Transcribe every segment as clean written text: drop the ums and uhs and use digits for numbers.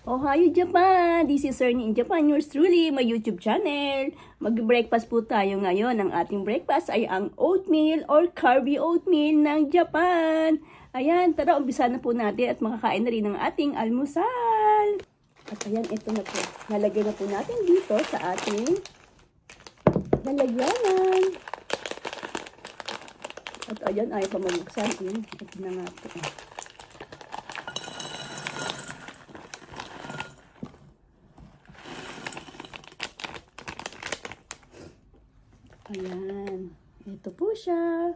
Ohio Japan! This is Ernie in Japan, yours truly, my YouTube channel. Mag-breakfast po tayo ngayon. Ang ating breakfast ay ang oatmeal or carby oatmeal ng Japan. Ayan, tara, umpisa na po natin at makakain na rin ng ating almusal. At ayan, ito na po. Nalagay na po natin dito sa ating lalagyanan. At ayan, ay pamabuksan. Ito na nga po. Ayan. Ito po siya.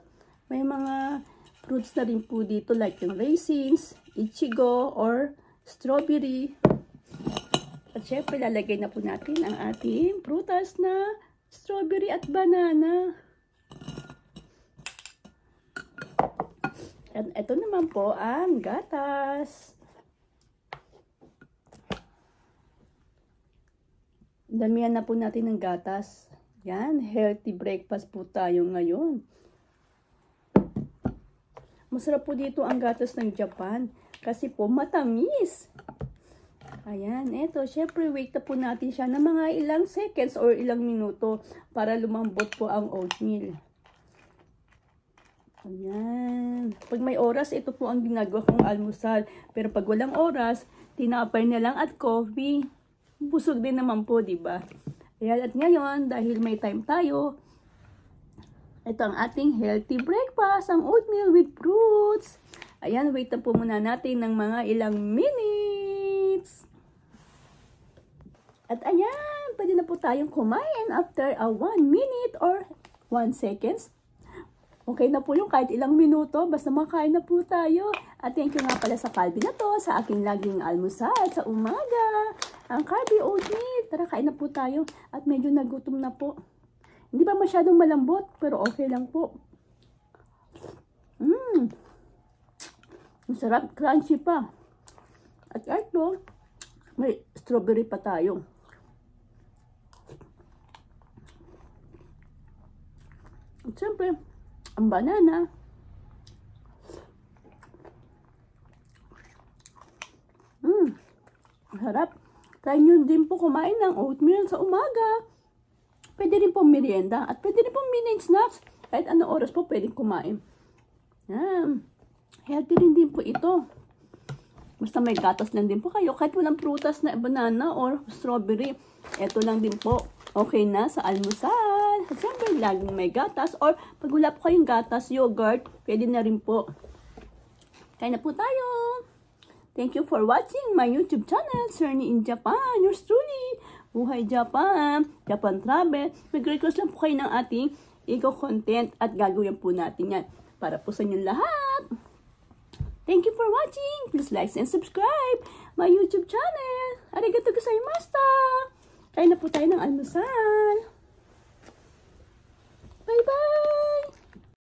May mga fruits na rin po dito like yung raisins, ichigo, or strawberry. At syempre, lalagay na po natin ang ating prutas na strawberry at banana. At ito naman po ang gatas. Damihan na po natin ng gatas. Yan, healthy breakfast po tayo ngayon. Masarap po dito ang gatas ng Japan kasi po matamis. Ayan, eto, syempre wait na po natin siya ng mga ilang seconds or ilang minuto para lumambot po ang oatmeal. Ayan. Pag may oras, ito po ang ginagawa kong almusal. Pero pag walang oras, tinapay na lang at coffee. Busog din naman po, diba? Ayan, at ngayon, dahil may time tayo, ito ang ating healthy breakfast, ang oatmeal with fruits. Ayan, wait na po muna natin ng mga ilang minutes. At ayan, pwede na po tayong kumain after a 1 minute or 1 seconds. Okay na po yung kahit ilang minuto, basta makain na po tayo. At thank you nga pala sa Calbee na to, sa aking laging almusal sa umaga. Ang Calbee oatmeal. Tara, kain na po tayo. At medyo nagutom na po. Hindi ba masyadong malambot, pero okay lang po. Masarap, crunchy pa. At ito, may strawberry pa tayo. At siyempre, ang banana. Harap. Try nyo din po kumain ng oatmeal sa umaga. Pwede rin po merienda. At pwede rin po mini snacks. Kahit ano oras po pwede kumain. Yan. Healthy rin din po ito. Basta may gatas lang din po kayo. Kahit walang prutas na banana or strawberry. Ito lang din po. Okay na sa almusal. At siyempre, laging may gatas. Or pag wala po kayong gatas, yogurt, pwede na rin po. Kain na po tayo. Thank you for watching my YouTube channel, Ernie in Japan. Yours truly, Buhay Japan, Japan Travel. Mag-request lang po kayo ng ating eco-content at gagawin po natin yan para po sa inyong lahat. Thank you for watching. Please like and subscribe my YouTube channel. Arigatou gozaimashita. Kain na po tayo ng almusal.